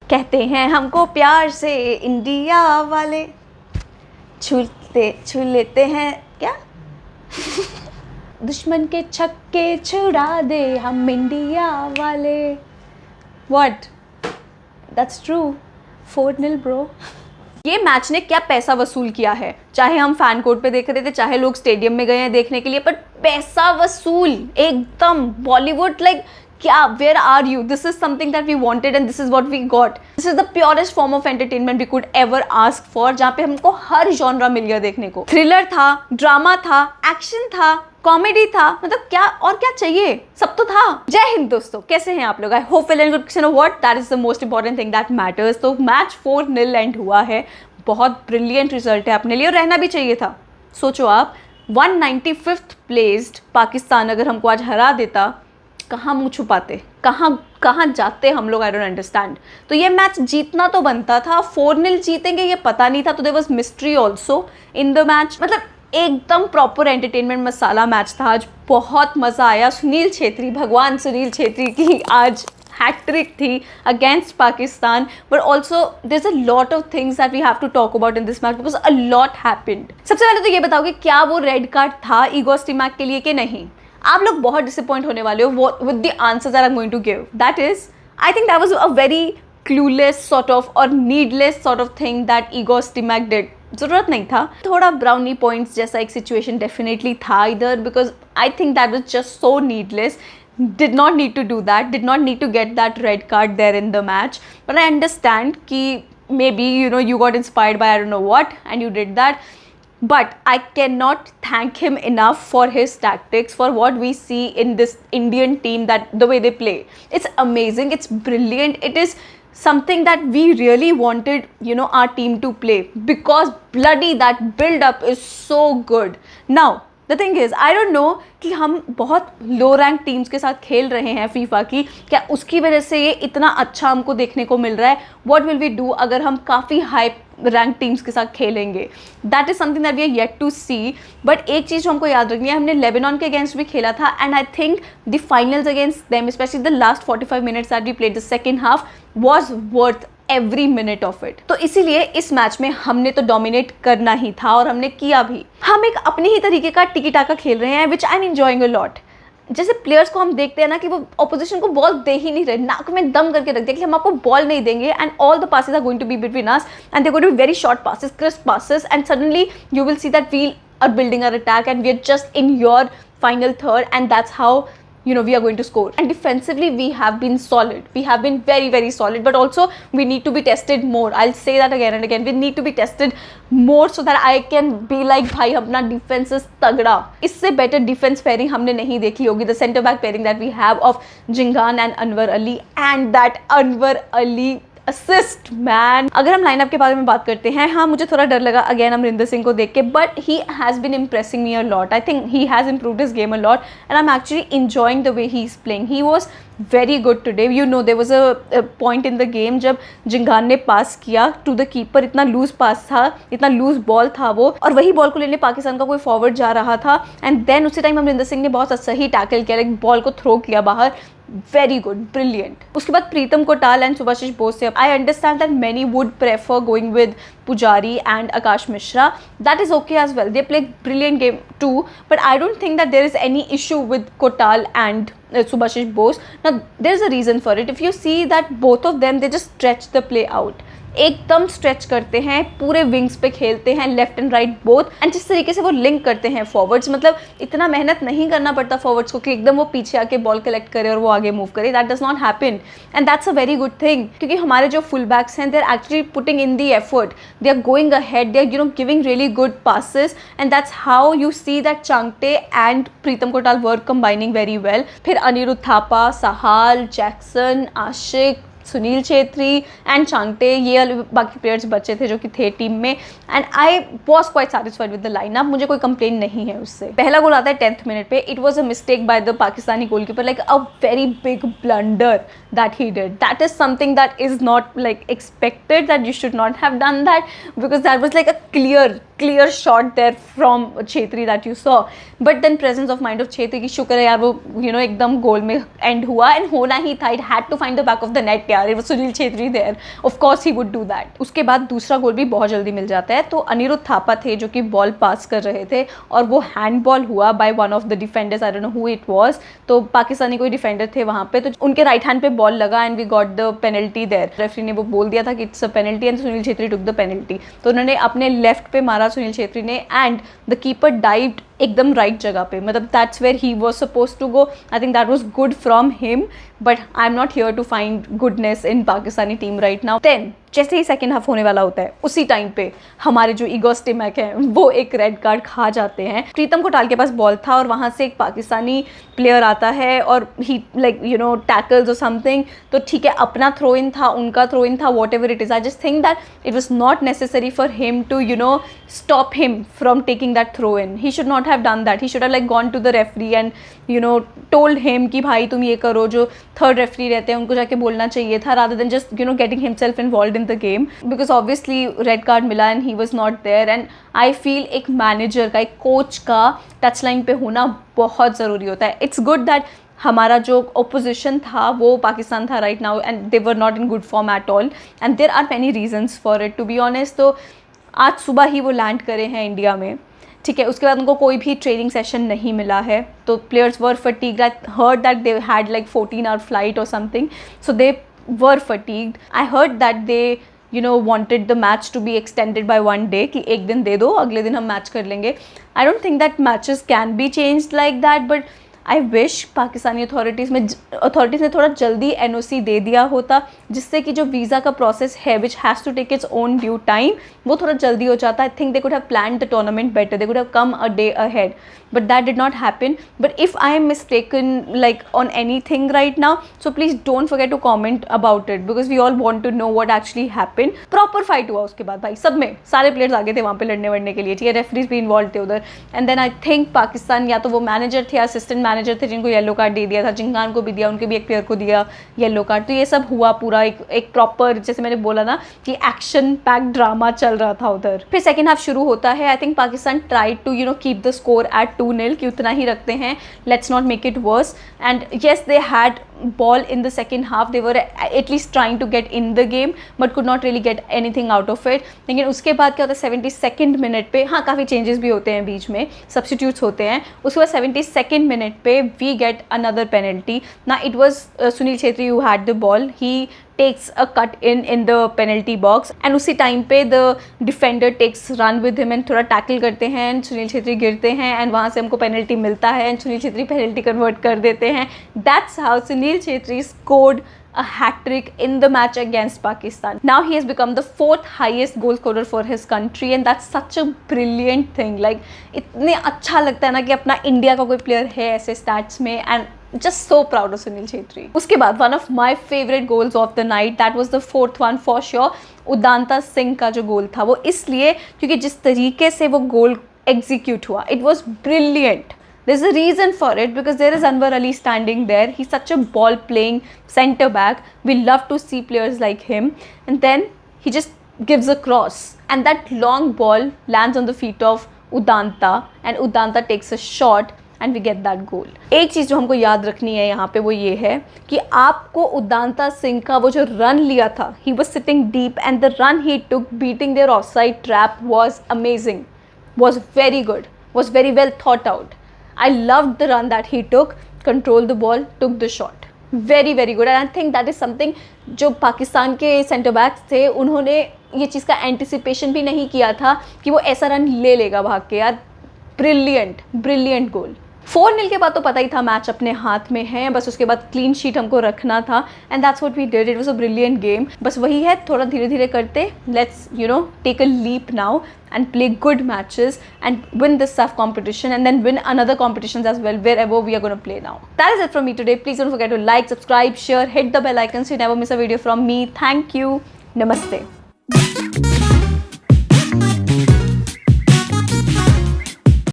कहते हैं हमको प्यार से इंडिया वाले, छू लेते हैं क्या दुश्मन के छक्के छुड़ा दे हम इंडिया वाले। What, that's true. 4-0 ब्रो। ये मैच ने क्या पैसा वसूल किया है, चाहे हम फैन कोर्ट पे देख रहे थे, चाहे लोग स्टेडियम में गए हैं देखने के लिए, पर पैसा वसूल एकदम बॉलीवुड। लाइक क्या, where are you? This is something that we wanted and this is what we got. This is the purest form of entertainment we could ever ask for, जहाँ पे हमको हर जॉनरा मिल गया देखने को। थ्रिलर था, ड्रामा था, action था, comedy था, मतलब क्या और क्या चाहिए, सब तो था। जय हिंद दोस्तों, कैसे हैं आप लोग? I hope well and good. You know what, that is the most important thing that matters. तो मैच 4-0 एंड हुआ है, बहुत ब्रिलियंट रिजल्ट है अपने लिए और रहना भी चाहिए था। सोचो आप, 195th प्लेस्ड पाकिस्तान अगर हमको आज हरा देता, कहाँ मुँह छुपाते, कहाँ जाते हम लोग? I don't understand. तो ये मैच जीतना तो बनता था, 4-0 जीतेंगे ये पता नहीं था, तो there was mystery also in the match. मतलब एकदम प्रॉपर एंटरटेनमेंट मसाला मैच था आज, बहुत मज़ा आया। सुनील छेत्री, भगवान सुनील छेत्री की आज हैट्रिक थी against Pakistan, but also there is a lot of things that we have to talk about in this match because a lot happened. सबसे पहले तो ये बताओ कि क्या वो रेड कार्ड था ईगो स्टिमैक के लिए कि नहीं? आप लोग बहुत डिसअपॉइंट होने वाले हो with the answers that I am going to give. That is, I think that was a very clueless sort of और needless sort of thing that Igor Stimac did. ज़रूरत नहीं था। थोड़ा ब्राउनी पॉइंट्स जैसा एक सिचुएशन डेफिनेटली था इधर, because I think that was just so needless. Did not need to do that, did not need to get that red card there in the match. But I understand ki maybe, you know, you got inspired by I don't know what and you did that. But I cannot thank him enough for his tactics, for what we see in this Indian team, that the way they play. It's amazing, it's brilliant, it is something that we really wanted, you know, our team to play, because bloody that build up is so good. Now the thing is, I don't know कि हम बहुत लो rank teams के साथ खेल रहे हैं FIFA की, क्या उसकी वजह से ये इतना अच्छा हमको देखने को मिल रहा है? व्हाट विल वी डू अगर हम काफ़ी हाई रैंक टीम्स के साथ खेलेंगे? That is something that we are yet to see. But एक चीज़ हमको याद रखनी है, हमने लेबनान के अगेंस्ट भी खेला था and I think the finals against them, specially the last 45 minutes that we played the second half, was worth every minute of it. तो इसीलिए इस मैच में हमने तो डोमिनेट करना ही था और हमने किया भी. हम एक अपने ही तरीके का टिकी टाका खेल रहे हैं, which I am enjoying a lot. जैसे प्लेयर्स को हम देखते हैं ना कि वो ऑपोजिशन को बॉल दे ही नहीं रहे, नाक में दम करके रख दिया कि हम आपको बॉल नहीं देंगे, and all the passes are going to be between us and they going to be very short passes, crisp passes, and suddenly you will see that we are building our attack and we are just in your final third, and that's how, you know, we are going to score. And defensively we have been solid, we have been very very solid, but also we need to be tested more. I'll say that again and again, we need to be tested more so that I can be like, भाई अपना defense is तगड़ा. इससे better defense pairing हमने नहीं देखी होगी. The center back pairing that we have of Jingan and Anwar Ali, and that Anwar Ali assist man. अगर हम लाइनअप के बारे में बात करते हैं, हाँ मुझे थोड़ा डर लगा अगेन अमरिंदर सिंह को देख के, but he has been impressing me a lot. I think he has improved his game a lot and I am actually enjoying the way he is playing. He was very good today. You know there was a point in the game जब जिंगान ने pass किया to the keeper, इतना loose pass था, इतना loose ball था वो, और वही बॉल को लेने पाकिस्तान का कोई फॉरवर्ड जा रहा था, एंड देन उसी टाइम अमरिंदर सिंह ने बहुत सही टैकल किया, लाइक बॉल को थ्रो किया बाहर. Very good, brilliant. उसके बाद प्रीतम कोटाल एंड सुभाशिष बोस से, I understand that many would prefer going with Pujari and Akash Mishra. That is okay as well, they play brilliant game too, but I don't think that there is any issue with Kotal and Subhashish Bose. Now there is a reason for it. If you see that both of them, they just stretch the play out, एकदम stretch करते हैं, पूरे wings पे खेलते हैं, left and right both, and जिस तरीके से वो लिंक करते हैं फॉरवर्ड्स, मतलब इतना मेहनत नहीं करना पड़ता फॉरवर्ड्स को कि एकदम वो पीछे आके बॉल कलेक्ट करे और वो आगे मूव करे. That does not happen and that's a very good thing, क्योंकि हमारे जो फुल बैक्स हैं, they are actually putting in the effort, they are going ahead, they are you know giving really good passes, and that's how you see that Chhangte and Pritam Kotal work combining very well. फिर Anirudh Thapa, Sahal, Jeakson, Ashique, Sunil Chhetri and Chhangte, ये बाकी players बचे थे जो कि थे team में, and I was quite satisfied with the lineup. मुझे कोई कंप्लेन नहीं है उससे. पहला गोल आता है 10th मिनट पे. It was a mistake by the Pakistani goalkeeper, like a very big blunder that he did. That is something that is not like expected, that you should not have done that, because that was like a clear clear shot there from Chhetri that you saw, but then presence of mind of Chhetri की शुक्र है यार वो एकदम गोल में end हुआ, and होना ही था, it had to find the back of the net यार, it was Sunil Chhetri there, of course he would do that. उसके बाद दूसरा गोल भी बहुत जल्दी मिल जाता है, तो अनिरुद्ध थापा थे जो कि बॉल पास कर रहे थे और वो हैंड बॉल हुआ by one of the defenders, I don't know who it was, तो पाकिस्तानी कोई डिफेंडर थे वहाँ पे, तो उनके राइट हैंड पे बॉल लगा and we got the penalty there. Referee ने वो बोल दिया था कि it's a penalty and Sunil Chhetri took the penalty, तो उन्होंने अपने लेफ्ट पे मारा सुनील छेत्री ने, एंड द कीपर डाइव्ड एकदम राइट जगह पे, मतलब that's where he was suppose to go. I think that was good from him, but I am not here to find goodness in पाकिस्तानी टीम राइट नाउ. देन जैसे ही second half होने वाला होता है उसी टाइम पे हमारे जो ईगोस टिमैक हैं वो एक रेड कार्ड खा जाते हैं. प्रीतम कोटाल के पास बॉल था और वहाँ से एक पाकिस्तानी प्लेयर आता है और ही लाइक टैकल्स और समथिंग, तो ठीक है अपना थ्रो इन था, उनका थ्रो इन था, whatever it is. I just think that it was not necessary for him to stop him from taking that throw in. He should not have done that. He should have like gone to the referee and told him कि भाई तुम ये करो. जो third referee रहते हैं उनको जाके बोलना चाहिए था, rather than just getting himself involved in the game, because obviously red card मिला and he was not there. And I feel एक मैनेजर का, एक कोच का टच लाइन पे होना बहुत ज़रूरी होता है. इट्स गुड दैट हमारा जो ओपोजिशन था वो पाकिस्तान था right now, and they were not in good form at all, and there are many reasons for it to be honest. तो आज सुबह ही वो लैंड करे हैं इंडिया में, ठीक है. उसके बाद उनको कोई भी ट्रेनिंग सेशन नहीं मिला है, तो players were fatigued. I heard that they had like 14 hour flight और something, so they were fatigued. I heard that they wanted the match to be extended by 1 day, कि एक दिन दे दो अगले दिन हम मैच कर लेंगे. I don't think that matches can be changed like that, but I wish Pakistani authorities ने थोड़ा जल्दी NOC दे दिया होता, जिससे कि जो वीज़ा का प्रोसेस है which has to take its own due time, वो थोड़ा जल्दी हो जाता. I think they could have planned the tournament better, they could have come a day ahead, but that did not happen. But if I am mistaken like on anything right now, so please don't forget to comment about it, because we all want to know what actually happen. Proper fight हुआ उसके बाद भाई, सब में सारे players आगे थे वहाँ पे लड़ने वड़ने के लिए, ठीक है. रेफरीज भी इन्वॉल्व थे उधर. And then I think Pakistan, या तो वो मैनेजर थे, असिस्टेंट मैनेजर थे जिनको येलो कार्ड दे दिया था, जिंगान को भी दिया, उनके भी एक प्लेयर को दिया येलो कार्ड. तो ये सब हुआ पूरा एक प्रॉपर, जैसे मैंने बोला ना कि एक्शन पैक ड्रामा चल रहा था उधर. फिर सेकेंड हाफ शुरू होता है. I think Pakistan tried to keep the score at 2-0, कि उतना ही रखते हैं, let's not make it worse. And yes they had ball in the second half, they were at least trying to get in the game but could not really get anything out of it. लेकिन उसके बाद क्या होता है 72nd minute पे, हाँ काफ़ी changes भी होते हैं बीच में, सब्सटीट्यूट्स होते हैं. उसके बाद 72nd मिनट पे वी गेट अनदर पेनल्टी. ना it was Sunil Chhetri who had the ball, he takes a cut in the penalty box, and उसी टाइम पे the defender takes run with him and थोड़ा टैकल करते हैं, and सुनील छेत्री गिरते हैं, and वहाँ से हमको पेनल्टी मिलता है, and Sunil Chhetri penalty convert कर देते हैं. That's how Sunil Chhetri scored a hat-trick in the match against Pakistan. Now he has become the 4th highest goal scorer for his country, and that's such a brilliant thing. Like इतने अच्छा लगता है ना कि अपना India का कोई player है ऐसे स्टैट्स में, and just so proud of Sunil Chhetri. उसके बाद one of my favorite goals of the night, that was the 4th one for sure. Udanta Singh का जो गोल था वो इसलिए क्योंकि जिस तरीके से वो गोल एग्जीक्यूट हुआ, it was brilliant. There's a reason for it, because there is Anwar Ali standing there. He's such a ball playing center back. We love to see players like him. And then he just gives a cross, and that long ball lands on the feet of Udanta, and Udanta takes a shot and we get that goal. एक चीज़ जो हमको याद रखनी है यहाँ पे वो ये है कि आपको उदांता सिंह का वो जो रन लिया था, he was sitting deep and the run he took beating their offside trap was amazing, was very good, was very well thought out. I loved the run that he took, controlled the ball, took the shot. Very very good, and I think that is something जो पाकिस्तान के centre backs थे उन्होंने ये चीज़ का anticipation भी नहीं किया था कि वो ऐसा रन ले लेगा भाग के. यार ब्रिलियंट ब्रिलियंट गोल. 4-0 के बाद तो पता ही था मैच अपने हाथ में है, बस उसके बाद क्लीन शीट हमको रखना था, and that's what we did. It was a brilliant game. बस वही है, थोड़ा धीरे धीरे करते, let's take a leap now and play good matches and win this SAF competition and then win another competitions as well wherever we are going to play now. That is it from me today. Please don't forget to like, subscribe, share, hit the bell icon so you never miss a video from me. Thank you. Namaste.